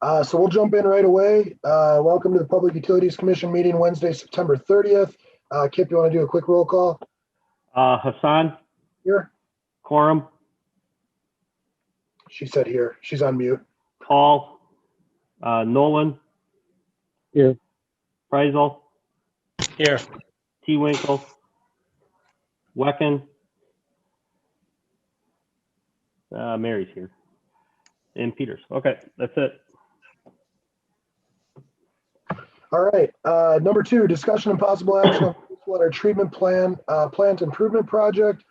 So we'll jump in right away. Welcome to the Public Utilities Commission meeting Wednesday, September 30th. Kip, you want to do a quick roll call? Hassan? Here. Quorum? She said here. She's on mute. Paul? Nolan? Here. Freisel? Here. T. Winkle? Wecken? Mary's here. And Peters. Okay, that's it. All right. Number 2, discussion and possible action on wastewater treatment plant improvement project,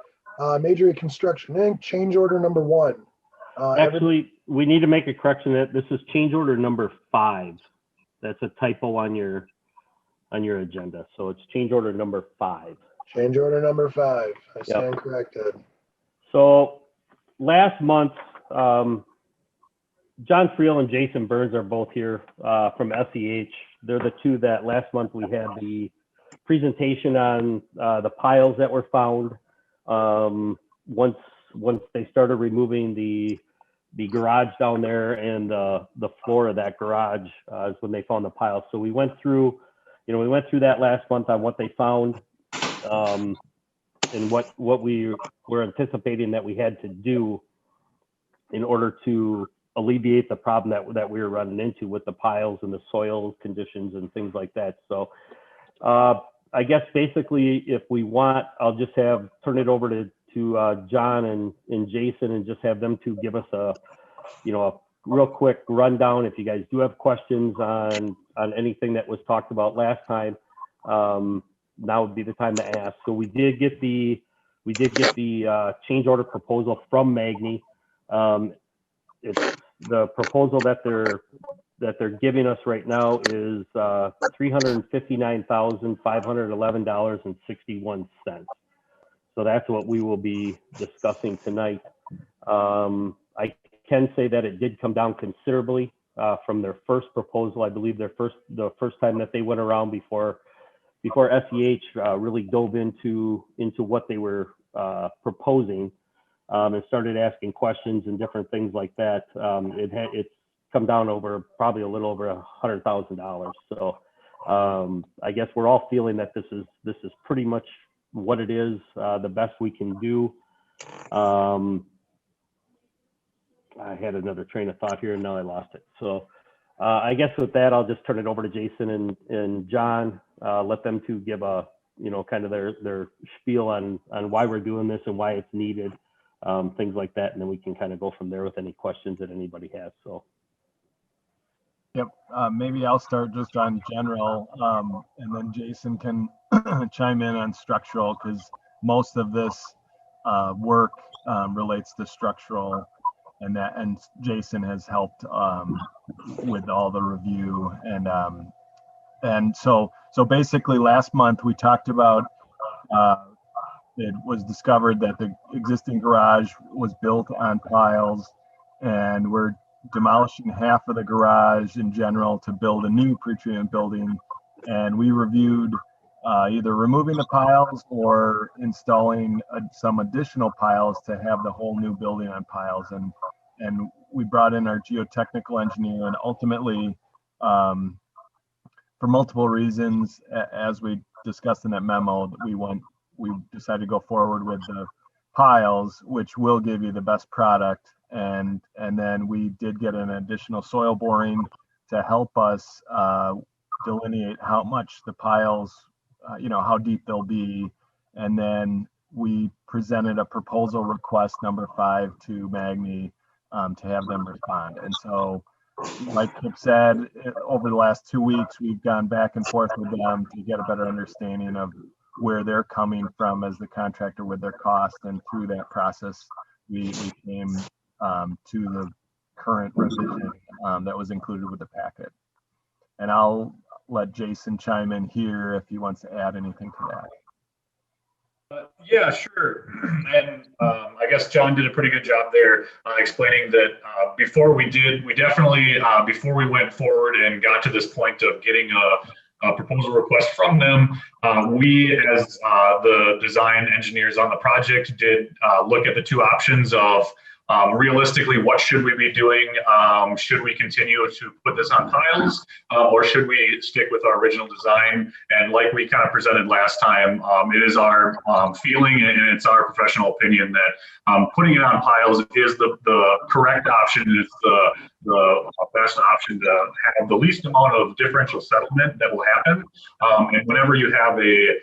Major Reconstruction Inc., change order number 1. Actually, we need to make a correction that this is change order number 5. That's a typo on your agenda. So it's change order number 5. Change order number 5. I stand corrected. So last month, John Friel and Jason Burns are both here from SEH. They're the two that last month we had the presentation on the piles that were found. Once they started removing the garage down there and the floor of that garage is when they found the piles. So we went through that last month on what they found and what we were anticipating that we had to do in order to alleviate the problem that we were running into with the piles and the soil conditions and things like that. So I guess basically if we want, I'll just turn it over to John and Jason and just have them two give us a real quick rundown. If you guys do have questions on anything that was talked about last time, now would be the time to ask. So we did get the change order proposal from Magny. It's the proposal that they're giving us right now is $359,511.61. So that's what we will be discussing tonight. I can say that it did come down considerably from their first proposal. I believe the first time that they went around before SEH really dove into what they were proposing. And started asking questions and different things like that. It's come down over probably a little over $100,000. So I guess we're all feeling that this is pretty much what it is, the best we can do. I had another train of thought here and now I lost it. So I guess with that, I'll just turn it over to Jason and John. Let them two give a kind of their spiel on why we're doing this and why it's needed. Things like that, and then we can kind of go from there with any questions that anybody has. So, yep, maybe I'll start just on general, and then Jason can chime in on structural because most of this work relates to structural, and Jason has helped with all the review and so basically last month we talked about. It was discovered that the existing garage was built on piles and we're demolishing half of the garage in general to build a new pretreatment building. And we reviewed either removing the piles or installing some additional piles to have the whole new building on piles. And we brought in our geotechnical engineer and ultimately, for multiple reasons, as we discussed in that memo, we decided to go forward with the piles, which will give you the best product. And then we did get an additional soil boring to help us delineate how much the piles, how deep they'll be. And then we presented a proposal request number 5 to Magny to have them respond. And so, like Kip said, over the last 2 weeks, we've gone back and forth with them to get a better understanding of where they're coming from as the contractor with their cost, and through that process we came to the current revision that was included with the packet. And I'll let Jason chime in here if he wants to add anything to that. Yeah, sure. And I guess John did a pretty good job there explaining that before we definitely before we went forward and got to this point of getting a proposal request from them, we as the design engineers on the project did look at the two options of realistically, what should we be doing? Should we continue to put this on piles, or should we stick with our original design? And like we kind of presented last time, it is our feeling and it's our professional opinion that putting it on piles is the correct option. It's the best option to have the least amount of differential settlement that will happen. And whenever you have a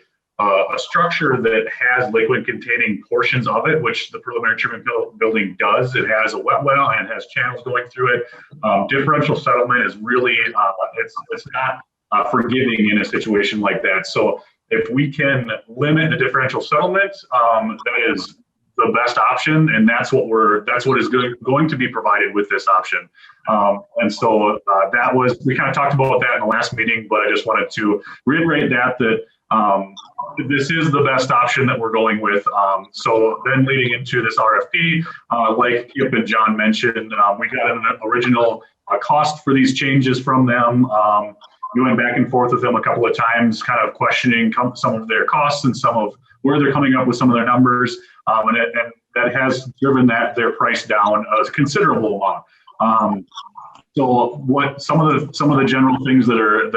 structure that has liquid containing portions of it, which the preliminary treatment building does, it has a wet well and has channels going through it. Differential settlement is really, it's not forgiving in a situation like that. So if we can limit the differential settlement, that is the best option, and that's what is going to be provided with this option. And so we kind of talked about that in the last meeting, but I just wanted to reiterate that this is the best option that we're going with. So then leading into this RFP, like Kip and John mentioned, we got an original cost for these changes from them. We went back and forth with them a couple of times, kind of questioning some of their costs and some of where they're coming up with some of their numbers. And that has driven their price down a considerable amount. So what some of the general things that are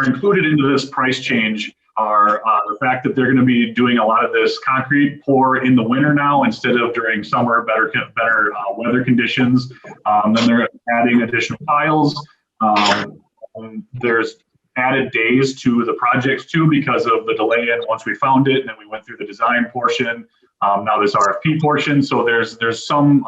included into this price change are the fact that they're going to be doing a lot of this concrete pour in the winter now instead of during summer, better weather conditions. Then they're adding additional piles. There's added days to the projects too because of the delay in once we found it, and then we went through the design portion. Now this RFP portion. So there's some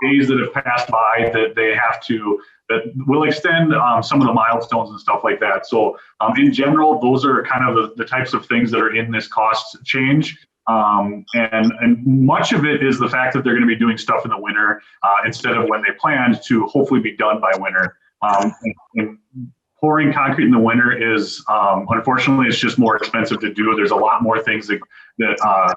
days that have passed by that they have to, that will extend some of the milestones and stuff like that. So in general, those are kind of the types of things that are in this cost change. And much of it is the fact that they're going to be doing stuff in the winter instead of when they planned to hopefully be done by winter. And pouring concrete in the winter is, unfortunately, it's just more expensive to do. There's a lot more things that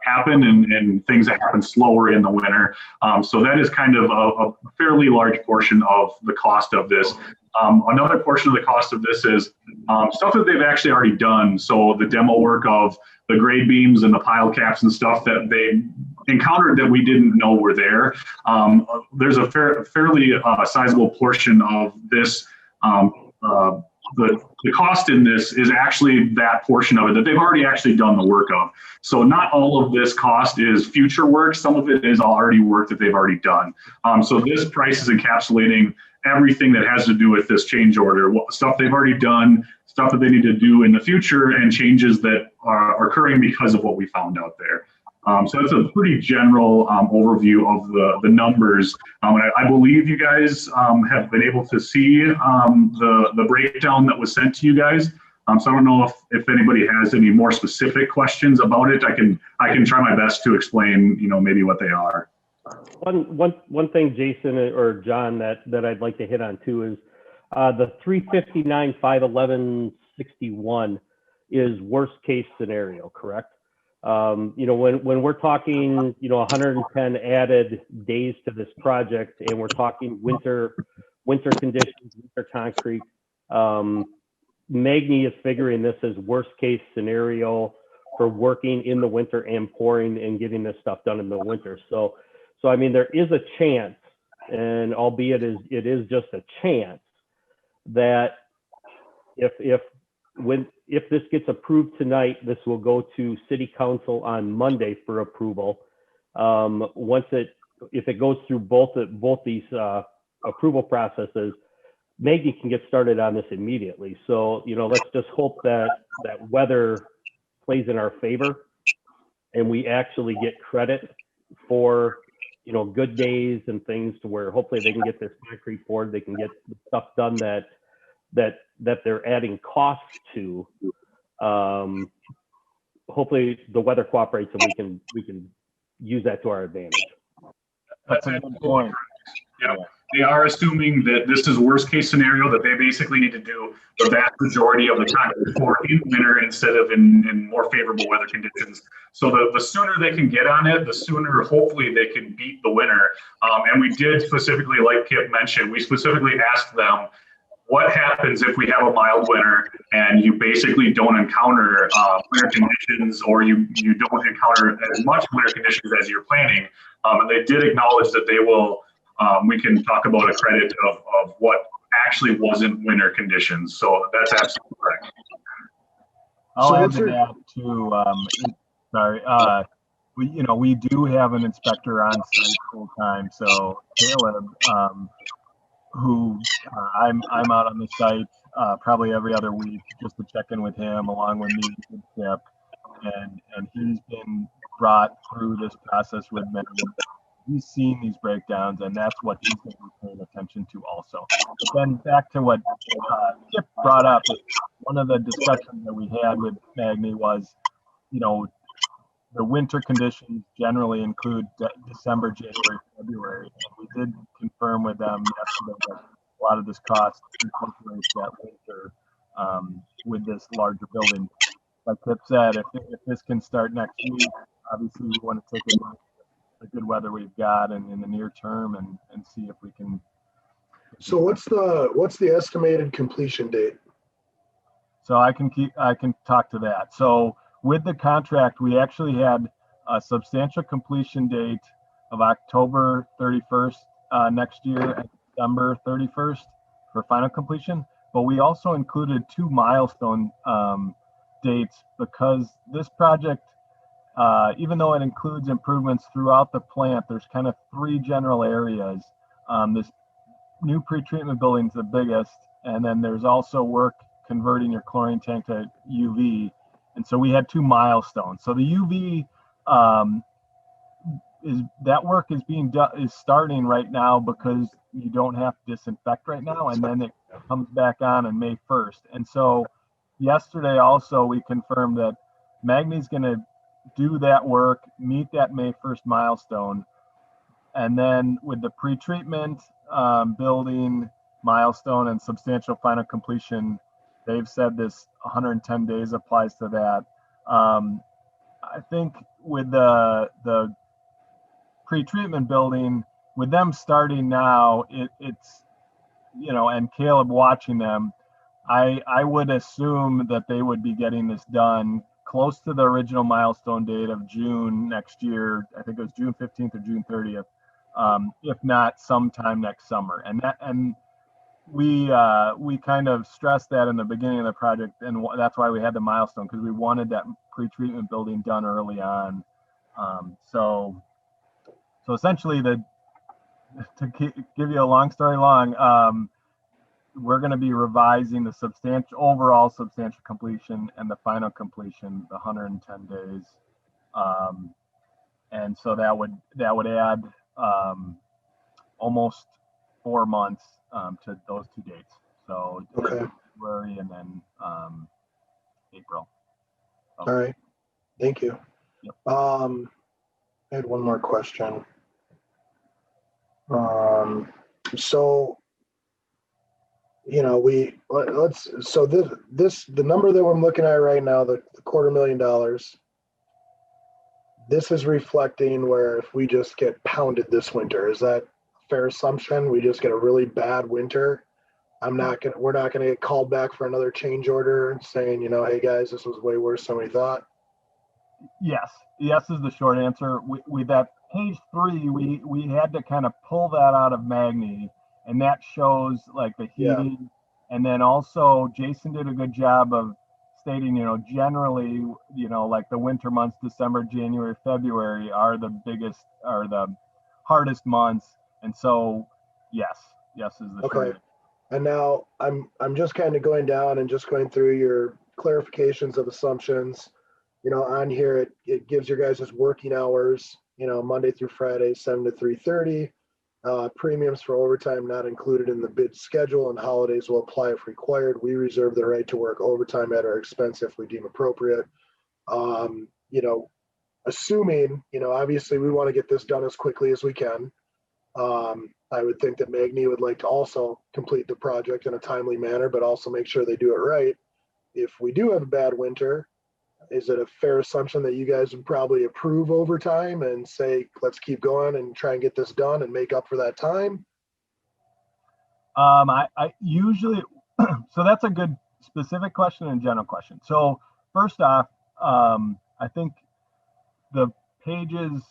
happen and things that happen slower in the winter. So that is kind of a fairly large portion of the cost of this. Another portion of the cost of this is stuff that they've actually already done. So the demo work of the grade beams and the pile caps and stuff that they encountered that we didn't know were there. There's a fairly sizable portion of this. The cost in this is actually that portion of it that they've already actually done the work of. So not all of this cost is future work. Some of it is already work that they've already done. So this price is encapsulating everything that has to do with this change order, stuff they've already done, stuff that they need to do in the future, and changes that are occurring because of what we found out there. So that's a pretty general overview of the numbers. And I believe you guys have been able to see the breakdown that was sent to you guys. So I don't know if anybody has any more specific questions about it. I can try my best to explain, maybe what they are. One thing, Jason or John, that I'd like to hit on too is the 359, 511, 61 is worst case scenario, correct? When we're talking, 110 added days to this project, and we're talking winter conditions, winter concrete, Magny is figuring this as worst case scenario for working in the winter and pouring and getting this stuff done in the winter. So I mean, there is a chance, and albeit it is just a chance, that if this gets approved tonight, this will go to City Council on Monday for approval. If it goes through both these approval processes, Maggie can get started on this immediately. So let's just hope that weather plays in our favor, and we actually get credit for good days and things, to where hopefully they can get this concrete poured, they can get the stuff done that they're adding costs to. Hopefully the weather cooperates and we can use that to our advantage. That's a good point. Yeah, they are assuming that this is worst case scenario, that they basically need to do the vast majority of the concrete pour in winter instead of in more favorable weather conditions. So the sooner they can get on it, the sooner hopefully they can beat the winter. And we did specifically, like Kip mentioned, we specifically asked them, what happens if we have a mild winter and you basically don't encounter winter conditions, or you don't encounter as much winter conditions as you're planning. And they did acknowledge that they will, we can talk about a credit of what actually wasn't winter conditions. So that's absolutely correct. I'll So add what's to your- that too. Sorry, we do have an inspector on site full time. So Caleb, who I'm out on the site probably every other week just to check in with him, along with me and Skip, and he's been brought through this process with me. He's seen these breakdowns, and that's what he's going to be paying attention to also. But then back to what Skip brought up, one of the discussions that we had with Magni was, the winter conditions generally include December, January, February. And we did confirm with them yesterday that a lot of this cost incorporates that winter with this larger building. Like Kip said, if this can start next week, obviously we want to take advantage of the good weather we've got and in the near term and see if we can. So what's the estimated completion date? So I can talk to that. So with the contract, we actually had a substantial completion date of October 31st next year and December 31st for final completion. But we also included 2 milestone dates because this project, even though it includes improvements throughout the plant, there's kind of 3 general areas. This new pretreatment building is the biggest, and then there's also work converting your chlorine tank to UV. And so we had 2 milestones. So the UV work is starting right now because you don't have to disinfect right now, and then it comes back on May 1st. And so yesterday also we confirmed that Magni's going to do that work, meet that May 1st milestone, and then with the pretreatment building milestone and substantial final completion, they've said this 110 days applies to that. I think with the pretreatment building, with them starting now, it's and Caleb watching them, I would assume that they would be getting this done close to the original milestone date of June next year. I think it was June 15th or June 30th, if not sometime next summer. And we kind of stressed that in the beginning of the project, and that's why we had the milestone, because we wanted that pretreatment building done early on. So essentially, to give you a long story long, we're going to be revising the overall substantial completion and the final completion, the 110 days, and so that would add almost 4 months to those 2 dates. So Okay. February and then April. All right. Thank you. Yep. I had one more question. So the number that I'm looking at right now, the $250,000, this is reflecting where if we just get pounded this winter. Is that a fair assumption? We just get a really bad winter. We're not gonna get called back for another change order saying, hey guys, this was way worse than we thought. Yes is the short answer. With that page 3, we had to kind of pull that out of Magni, and that shows like the heating. Yeah. And then also Jason did a good job of stating, generally, like the winter months, December, January, February are the hardest months. And so yes is the okay. short answer. And now I'm just kind of going down and just going through your clarifications of assumptions. On here it gives your guys' working hours, Monday through Friday, 7 to 3:30. Premiums for overtime not included in the bid schedule, and holidays will apply if required. We reserve the right to work overtime at our expense if we deem appropriate. Assuming, obviously we want to get this done as quickly as we can. I would think that Magni would like to also complete the project in a timely manner, but also make sure they do it right. If we do have a bad winter, is it a fair assumption that you guys would probably approve overtime and say, let's keep going and try and get this done and make up for that time? I usually, so that's a good specific question and general question. So first off, I think the pages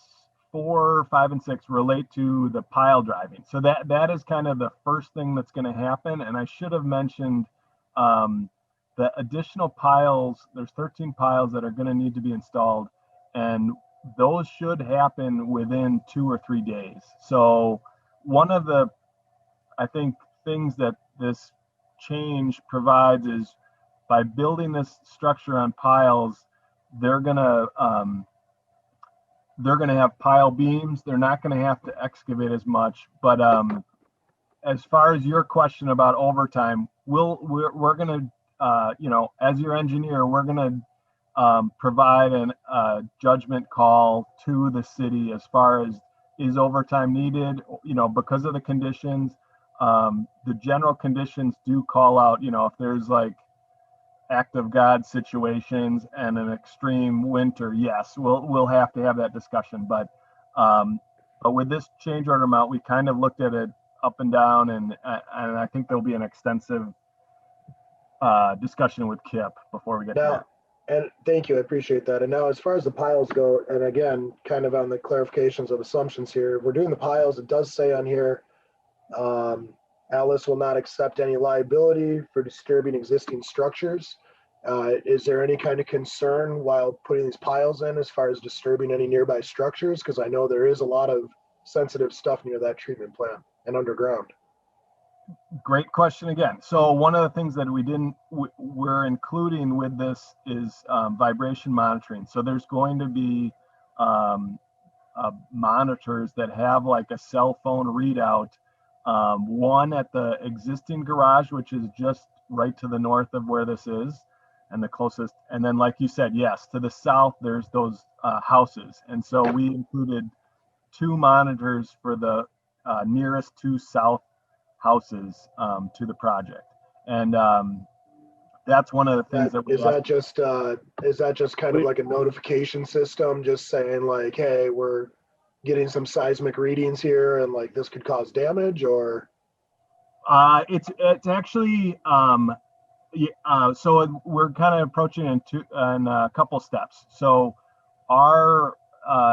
4, 5, and 6 relate to the pile driving. So that is kind of the first thing that's going to happen. And I should have mentioned the additional piles. There's 13 piles that are going to need to be installed, and those should happen within 2 or 3 days. So one of the, I think, things that this change provides is by building this structure on piles, they're gonna have pile beams. They're not gonna have to excavate as much. But as far as your question about overtime, we're gonna as your engineer, we're gonna provide a judgment call to the city as far as is overtime needed, because of the conditions. The general conditions do call out, if there's like act of God situations and an extreme winter, yes, we'll have to have that discussion. But with this change order amount, we kind of looked at it up and down, and I think there'll be an extensive discussion with Kip before we get Now, there. and thank you, I appreciate that. And now, as far as the piles go, and again, kind of on the clarifications of assumptions here, we're doing the piles. It does say on here, Alice will not accept any liability for disturbing existing structures. Is there any kind of concern while putting these piles in as far as disturbing any nearby structures? Because I know there is a lot of sensitive stuff near that treatment plant and underground. Great question again. So one of the things that we're including with this is vibration monitoring. So there's going to be monitors that have like a cell phone readout, one at the existing garage, which is just right to the north of where this is, and the closest. And then, like you said, yes, to the south, there's those houses. And so we included 2 monitors for the nearest 2 south houses to the project. And that's one of the things that we is that just kind of like a notification system, just saying like, hey, we're getting some seismic readings here and like this could cause damage? Or it's actually so we're kind of approaching in a couple steps. So our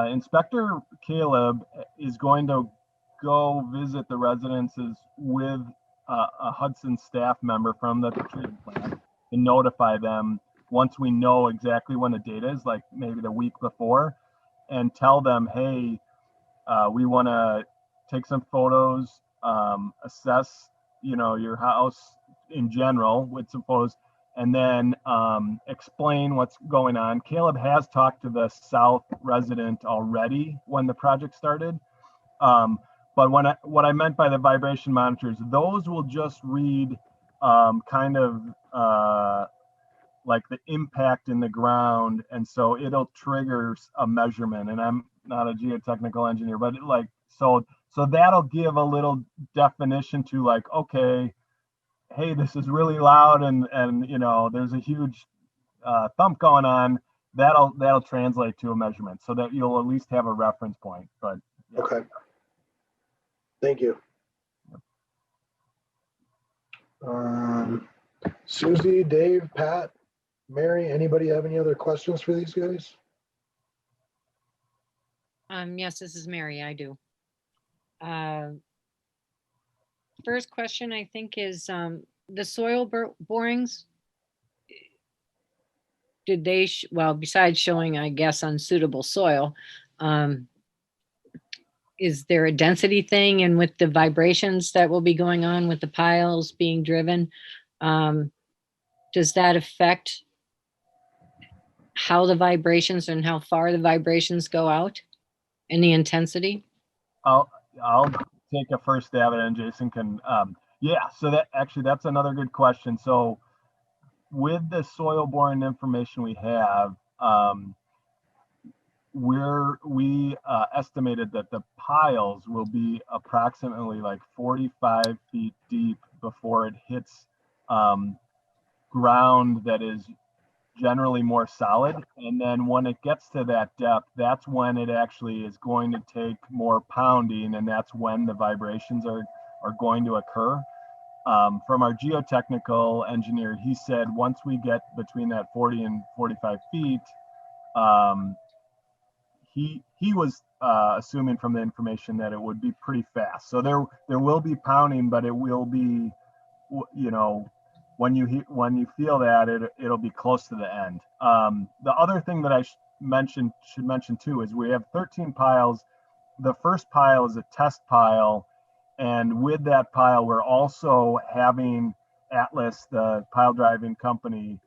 inspector Caleb is going to go visit the residences with a Hudson staff member from the treatment plant and notify them once we know exactly when the date is, like maybe the week before, and tell them, hey, we want to take some photos, assess, your house in general with some photos, and then explain what's going on. Caleb has talked to the south resident already when the project started. But what I meant by the vibration monitors, those will just read kind of like the impact in the ground, and so it'll trigger a measurement. And I'm not a geotechnical engineer, but so that'll give a little definition to like, okay, hey, this is really loud, and there's a huge thump going on. That'll translate to a measurement, so that you'll at least have a reference point. But yeah. okay. Thank you. Susie, Dave, Pat, Mary, anybody have any other questions for these guys? Yes, this is Mary. I do. First question, I think, is the soil borings. Did they, well, besides showing, I guess, unsuitable soil, is there a density thing? And with the vibrations that will be going on with the piles being driven, does that affect how the vibrations and how far the vibrations go out and the intensity? I'll take a first stab at it, and Jason can. So that's another good question. So with the soil boring information we have, we estimated that the piles will be approximately like 45 feet deep before it hits ground that is generally more solid. And then when it gets to that depth, that's when it actually is going to take more pounding, and that's when the vibrations are going to occur. From our geotechnical engineer, he said once we get between that 40 and 45 feet, he was assuming from the information that it would be pretty fast. So there will be pounding, but it will be, you know, when you feel that it'll be close to the end. The other thing that I should mention too is we have 13 piles. The first pile is a test pile, and with that pile, we're also having Atlas, the pile driving company,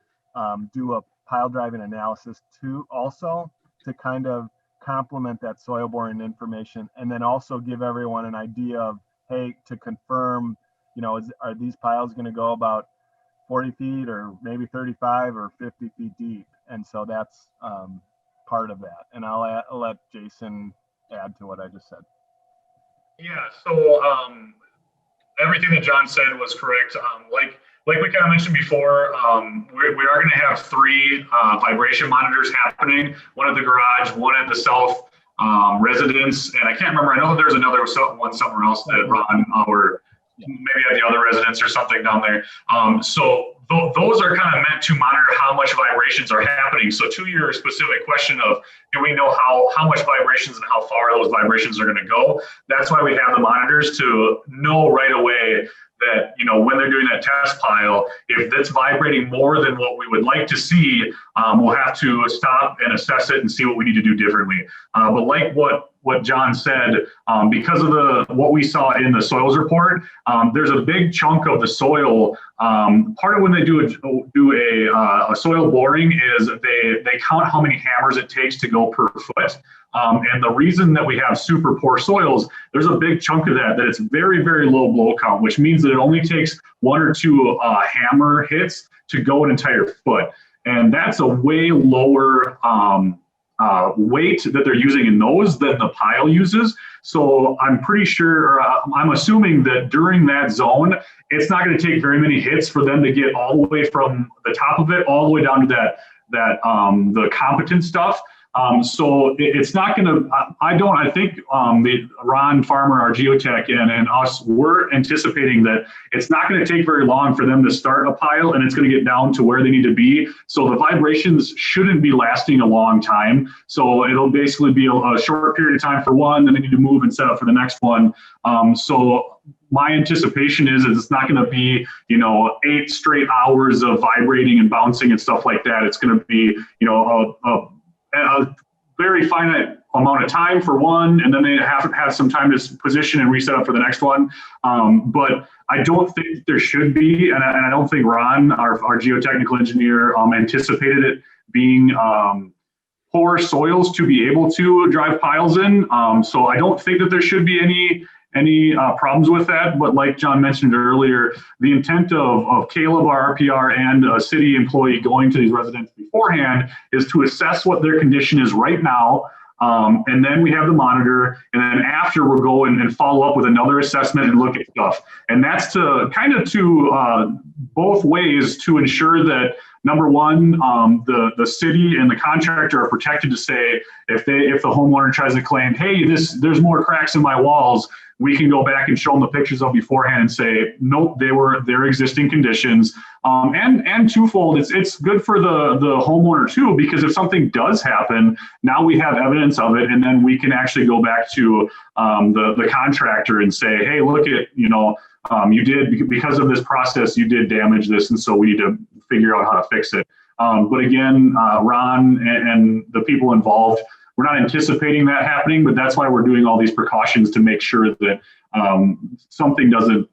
do a pile driving analysis too, also to kind of complement that soil boring information, and then also give everyone an idea of, hey, to confirm, you know, are these piles going to go about 40 feet or maybe 35 or 50 feet deep? And so that's part of that. And I'll let Jason add to what I just said. Yeah, so everything that John said was correct. Like we kind of mentioned before, we are going to have 3 vibration monitors happening, one at the garage, one at the south residence, and I can't remember, I know there's another one somewhere else that Ron, or maybe at the other residence or something down there. So those are kind of meant to monitor how much vibrations are happening. So to your specific question of, do we know how much vibrations and how far those vibrations are going to go? That's why we have the monitors, to know right away that, you know, when they're doing that test pile, if that's vibrating more than what we would like to see, we'll have to stop and assess it and see what we need to do differently. But like what John said, because of what we saw in the soils report, there's a big chunk of the soil. Part of when they do a soil boring is they count how many hammers it takes to go per foot. And the reason that we have super poor soils, there's a big chunk of that it's very, very low blow count, which means that it only takes 1 or 2 hammer hits to go an entire foot. And that's a way lower weight that they're using in those than the pile uses. So I'm pretty sure, I'm assuming that during that zone, it's not going to take very many hits for them to get all the way from the top of it all the way down to the competent stuff. So it's not going to, I think Ron Farmer, our geotech, and us, we're anticipating that it's not going to take very long for them to start a pile, and it's going to get down to where they need to be. So the vibrations shouldn't be lasting a long time. So it'll basically be a short period of time for one, then they need to move and set up for the next one. So my anticipation is it's not going to be, 8 straight hours of vibrating and bouncing and stuff like that. It's going to be, a very finite amount of time for one, and then they have to have some time to position and reset up for the next one. But I don't think there should be, and I don't think Ron, our geotechnical engineer, anticipated it being poor soils to be able to drive piles in. So I don't think that there should be any problems with that. But like John mentioned earlier, the intent of Caleb, our RPR, and a city employee going to these residents beforehand is to assess what their condition is right now. And then we have the monitor, and then after we'll go and follow up with another assessment and look at stuff. And that's to both ways to ensure that, number one, the city and the contractor are protected to say, if the homeowner tries to claim, hey, there's more cracks in my walls, we can go back and show them the pictures of beforehand and say, nope, they were their existing conditions. And twofold, it's good for the homeowner too, because if something does happen, now we have evidence of it, and then we can actually go back to the contractor and say, hey, look at, you did, because of this process, you did damage this, and so we need to figure out how to fix it. But again, Ron and the people involved, we're not anticipating that happening, but that's why we're doing all these precautions to make sure that something doesn't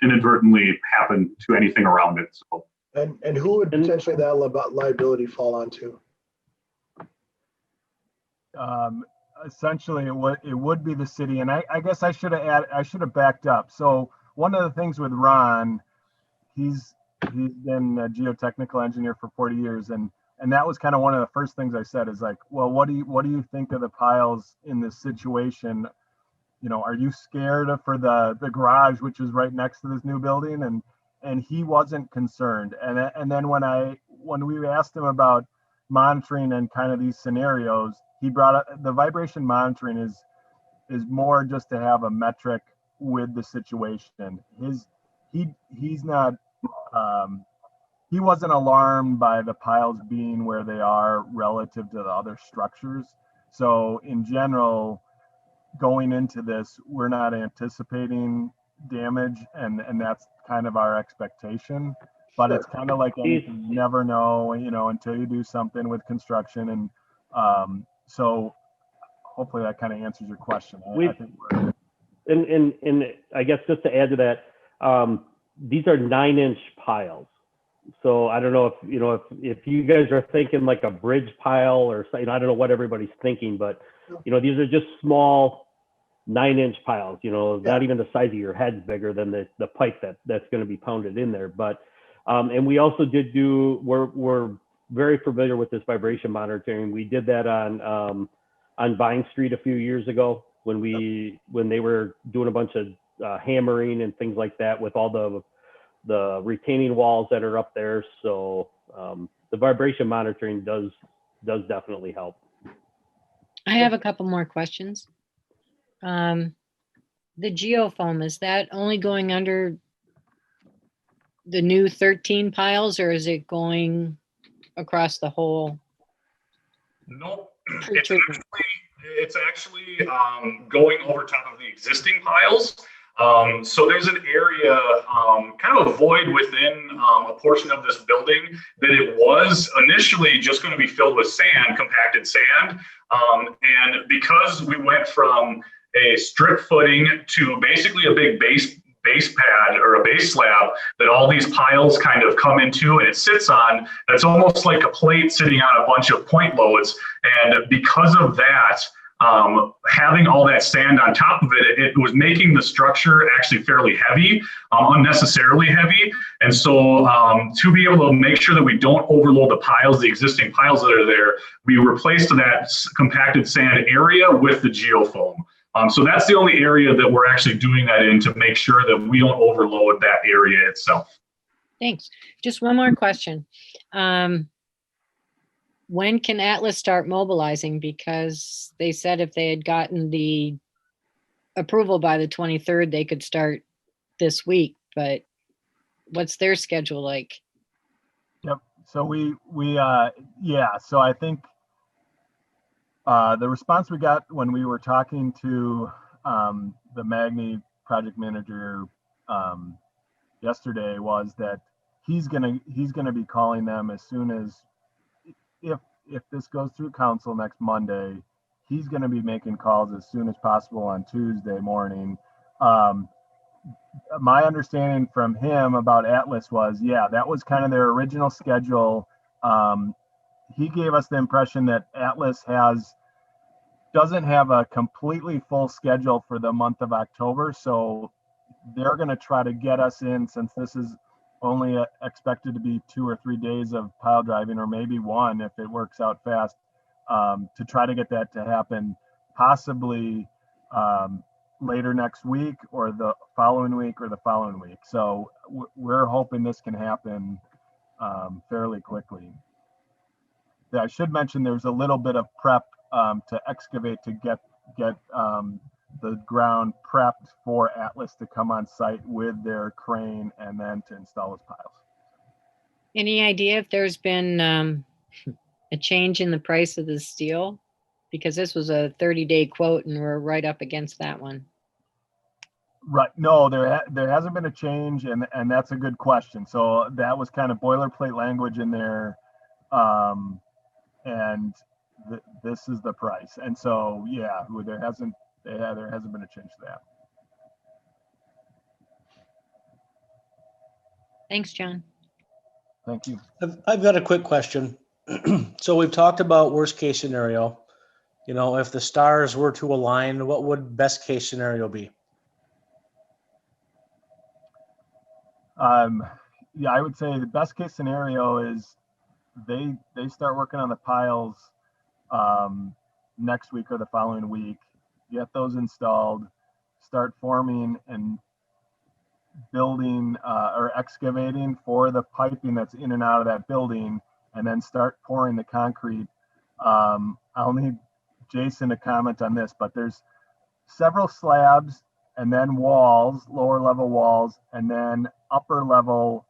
inadvertently happen to anything around it. So. And who would potentially that liability fall onto? Essentially, it would be the city, and I guess I should have backed up. So one of the things with Ron, he's been a geotechnical engineer for 40 years, and that was kind of one of the first things I said is like, well, what do you think of the piles in this situation? Are you scared for the garage, which is right next to this new building? And he wasn't concerned. And then when we asked him about monitoring and kind of these scenarios, he brought up the vibration monitoring is more just to have a metric with the situation. he's not, he wasn't alarmed by the piles being where they are relative to the other structures. So in general, going into this, we're not anticipating damage, and that's kind of our expectation. But it's kind of like anything, you never know, until you do something with construction. And so hopefully that kind of answers your question. I think we're, and I guess just to add to that, these are 9-inch piles. So I don't know if you guys are thinking like a bridge pile or something. I don't know what everybody's thinking, but these are just small 9-inch piles. Not even the size of your head's bigger than the pipe that's going to be pounded in there. But and we also we're very familiar with this vibration monitoring. We did that on Vine Street a few years ago when they were doing a bunch of hammering and things like that with all the retaining walls that are up there. So the vibration monitoring does definitely help. I have a couple more questions. The geofoam, is that only going under the new 13 piles, or is it going across the whole? Nope. Pre-treatment? It's actually going over top of the existing piles. So there's an area, kind of a void within a portion of this building that it was initially just going to be filled with sand, compacted sand. And because we went from a strip footing to basically a big base pad or a base slab that all these piles kind of come into and it sits on, that's almost like a plate sitting on a bunch of point loads. And because of that, having all that sand on top of it, it was making the structure actually fairly heavy, unnecessarily heavy. And so to be able to make sure that we don't overload the existing piles that are there, we replaced that compacted sand area with the geofoam. So that's the only area that we're actually doing that in to make sure that we don't overload that area itself. Thanks. Just one more question. When can Atlas start mobilizing? Because they said if they had gotten the approval by the 23rd, they could start this week, but what's their schedule like? Yep. So so I think the response we got when we were talking to the Magni project manager yesterday was that he's gonna be calling them as soon as, if this goes through council next Monday, he's going to be making calls as soon as possible on Tuesday morning. My understanding from him about Atlas was, that was kind of their original schedule. He gave us the impression that Atlas doesn't have a completely full schedule for the month of October. So they're going to try to get us in, since this is only expected to be 2 or 3 days of pile driving, or maybe 1 if it works out fast, to try to get that to happen possibly later next week or the following week or the following week. So we're hoping this can happen fairly quickly. I should mention there's a little bit of prep to excavate to get the ground prepped for Atlas to come on site with their crane and then to install those piles. Any idea if there's been a change in the price of the steel? Because this was a 30-day quote and we're right up against that one. Right. No, there hasn't been a change, and that's a good question. So that was kind of boilerplate language in there, and this is the price. And so there hasn't been a change to that. Thanks, John. Thank you. I've got a quick question. So we've talked about worst case scenario. If the stars were to align, what would best case scenario be? I would say the best case scenario is they start working on the piles next week or the following week, get those installed, start forming and building or excavating for the piping that's in and out of that building, and then start pouring the concrete. I'll need Jason to comment on this, but there's several slabs and then walls, lower level walls, and then upper level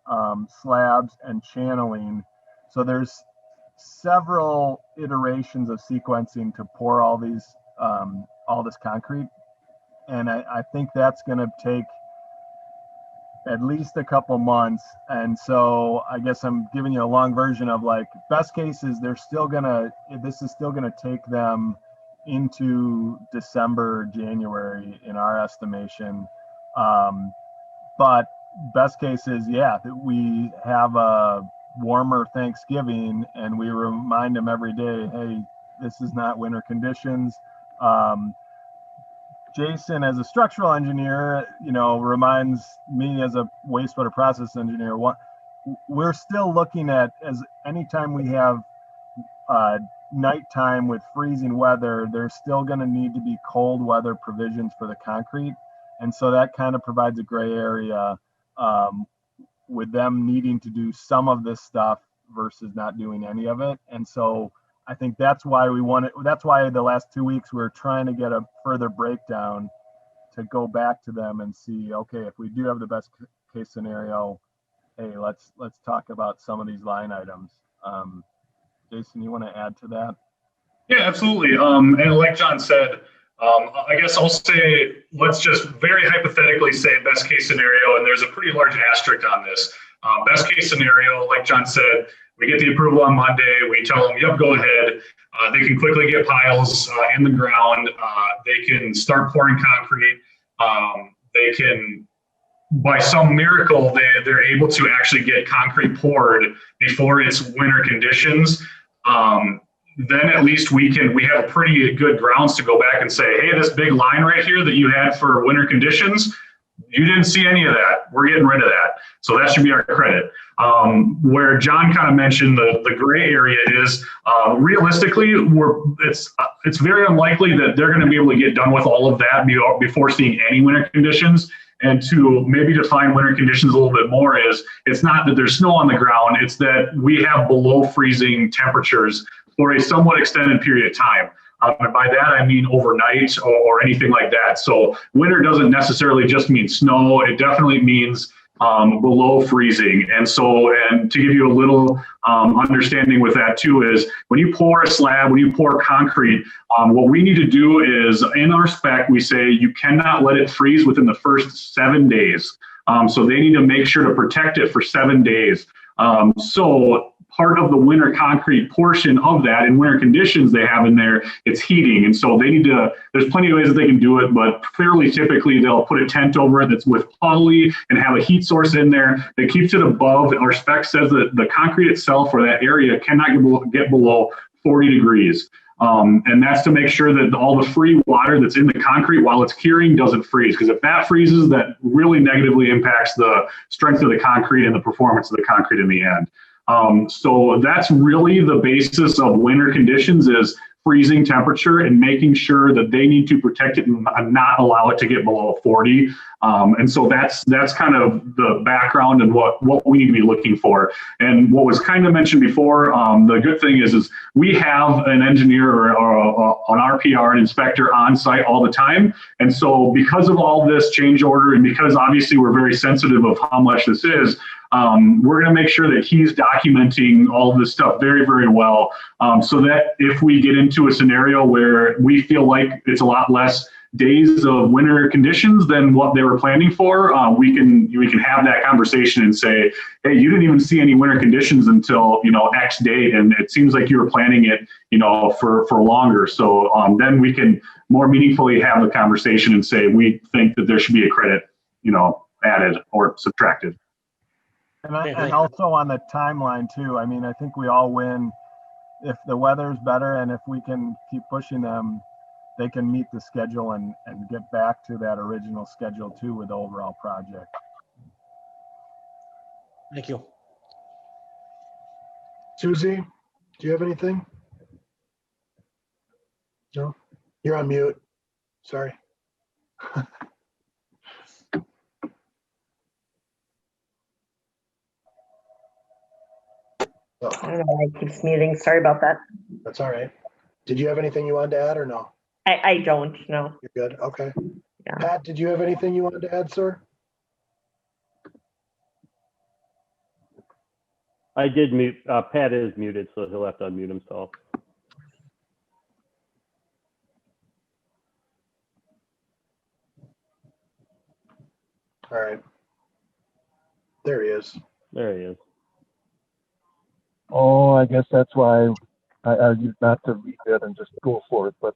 slabs and channeling. So there's several iterations of sequencing to pour all this concrete. And I think that's going to take at least a couple months. And so I guess I'm giving you a long version of like best case is this is still gonna take them into December, January in our estimation. But best case is, yeah, that we have a warmer Thanksgiving and we remind them every day, hey, this is not winter conditions. Jason, as a structural engineer, reminds me as a wastewater process engineer, we're still looking at, as anytime we have nighttime with freezing weather, there's still going to need to be cold weather provisions for the concrete. And so that kind of provides a gray area with them needing to do some of this stuff versus not doing any of it. And so I think that's why the last 2 weeks we're trying to get a further breakdown to go back to them and see, okay, if we do have the best case scenario, hey, let's talk about some of these line items. Jason, you want to add to that? Yeah, absolutely. And like John said, I guess I'll say, let's just very hypothetically say best case scenario, and there's a pretty large asterisk on this. Best case scenario, like John said, we get the approval on Monday. We tell them, yep, go ahead. They can quickly get piles in the ground. They can start pouring concrete. They can, by some miracle, they're able to actually get concrete poured before it's winter conditions. Then at least we have pretty good grounds to go back and say, hey, this big line right here that you had for winter conditions, you didn't see any of that. We're getting rid of that. So that should be our credit. Where John kind of mentioned the gray area is realistically, it's very unlikely that they're going to be able to get done with all of that before seeing any winter conditions. And to maybe define winter conditions a little bit more is, it's not that there's snow on the ground, it's that we have below freezing temperatures for a somewhat extended period of time. And by that, I mean overnight or anything like that. So winter doesn't necessarily just mean snow. It definitely means below freezing. And to give you a little understanding with that too is, when you pour a slab, when you pour concrete, what we need to do is, in our spec, we say you cannot let it freeze within the first 7 days. So they need to make sure to protect it for 7 days. So part of the winter concrete portion of that, in winter conditions they have in there, it's heating. And so there's plenty of ways that they can do it, but fairly typically they'll put a tent over it that's with poly and have a heat source in there that keeps it above. Our spec says that the concrete itself or that area cannot get below 40 degrees. And that's to make sure that all the free water that's in the concrete while it's curing doesn't freeze. Because if that freezes, that really negatively impacts the strength of the concrete and the performance of the concrete in the end. So that's really the basis of winter conditions, is freezing temperature and making sure that they need to protect it and not allow it to get below 40. And so that's kind of the background and what we need to be looking for. And what was kind of mentioned before, the good thing is we have an engineer or an RPR, an inspector on site all the time. And so because of all this change order, and because obviously we're very sensitive of how much this is, we're going to make sure that he's documenting all of this stuff very, very well, so that if we get into a scenario where we feel like it's a lot less days of winter conditions than what they were planning for, we can have that conversation and say, hey, you didn't even see any winter conditions until X date, and it seems like you were planning it for longer. So then we can more meaningfully have the conversation and say we think that there should be a credit added or subtracted. And also on the timeline too, I mean, I think we all win if the weather's better, and if we can keep pushing them, they can meet the schedule and get back to that original schedule too with the overall project. Thank you. Susie, do you have anything? No? You're on mute. Sorry. I don't know why it keeps muting. Sorry about that. That's all right. Did you have anything you wanted to add or no? I don't know. You're good. Okay. Pat, did you have anything you wanted to add, sir? I did mute, Pat is muted, so he'll have to unmute himself. All right. There he is. There he is. Oh, I guess that's why I argued not to read it and just go for it, but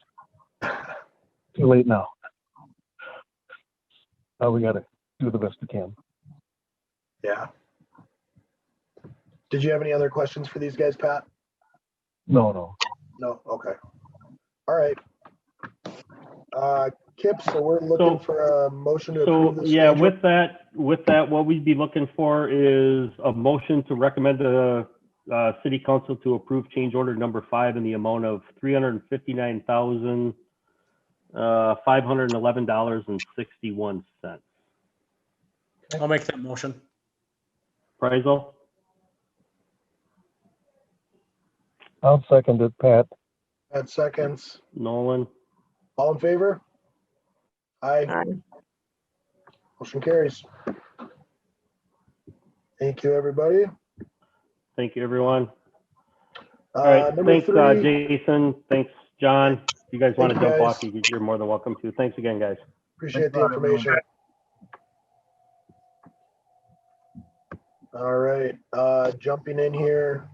too late now. Now we gotta do the best we can. Yeah. Did you have any other questions for these guys, Pat? No. No? Okay. All right. Kip, so we're looking for a motion to approve So, the yeah, schedule. with that, what we'd be looking for is a motion to recommend to city council to approve change order number 5 in the amount of $359,511.61. I'll make that motion. Prizel, I'll second it, Pat. At seconds. Nolan, All in favor? Aye. Aye. Motion carries. Thank you, everybody. thank you, everyone. All right, Number thanks, 3. Jason. Thanks, John. If you guys want to Thank you, jump off, guys. you're more than welcome to. Thanks again, guys. Appreciate Thanks a the lot, everyone. information. All right, jumping in here.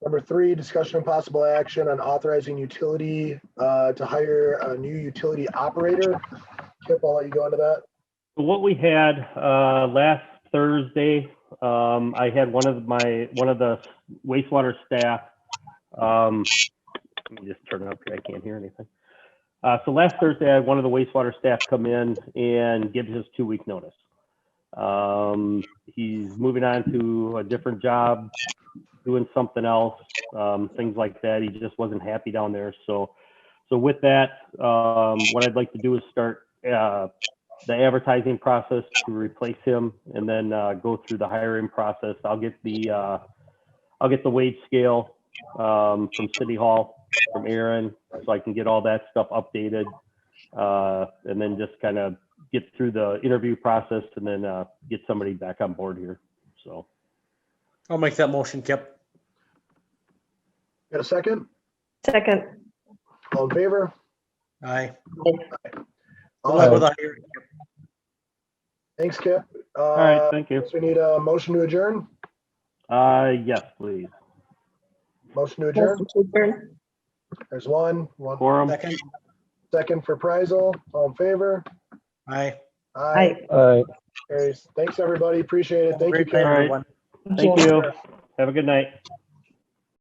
Number 3, discussion and possible action on authorizing utility to hire a new utility operator. Kip, I'll let you go into that. So what we had last Thursday, I had one of the wastewater staff. Let me just turn it up here. I can't hear anything. So last Thursday, I had one of the wastewater staff come in and give his 2-week notice. He's moving on to a different job, doing something else, things like that. He just wasn't happy down there. So with that, what I'd like to do is start the advertising process to replace him, and then go through the hiring process. I'll get the wage scale from City Hall, from Aaron, so I can get all that stuff updated, and then just kind of get through the interview process, and then get somebody back on board here. So I'll make that motion, Kip. Got a second? Second. All in favor? Aye. All Good luck right. with the hiring. Thanks, Kip. all right, thank you. So we need a motion to adjourn. Yes, please. Motion to adjourn. Motion to adjourn. There's one Quorum. Second. second for Prizel. All in favor? Aye. Aye. Aye. Carries. Thanks, everybody. Appreciate it. Have a Thank you, great night, Kip. All right. everyone. Thank you. Have a good night.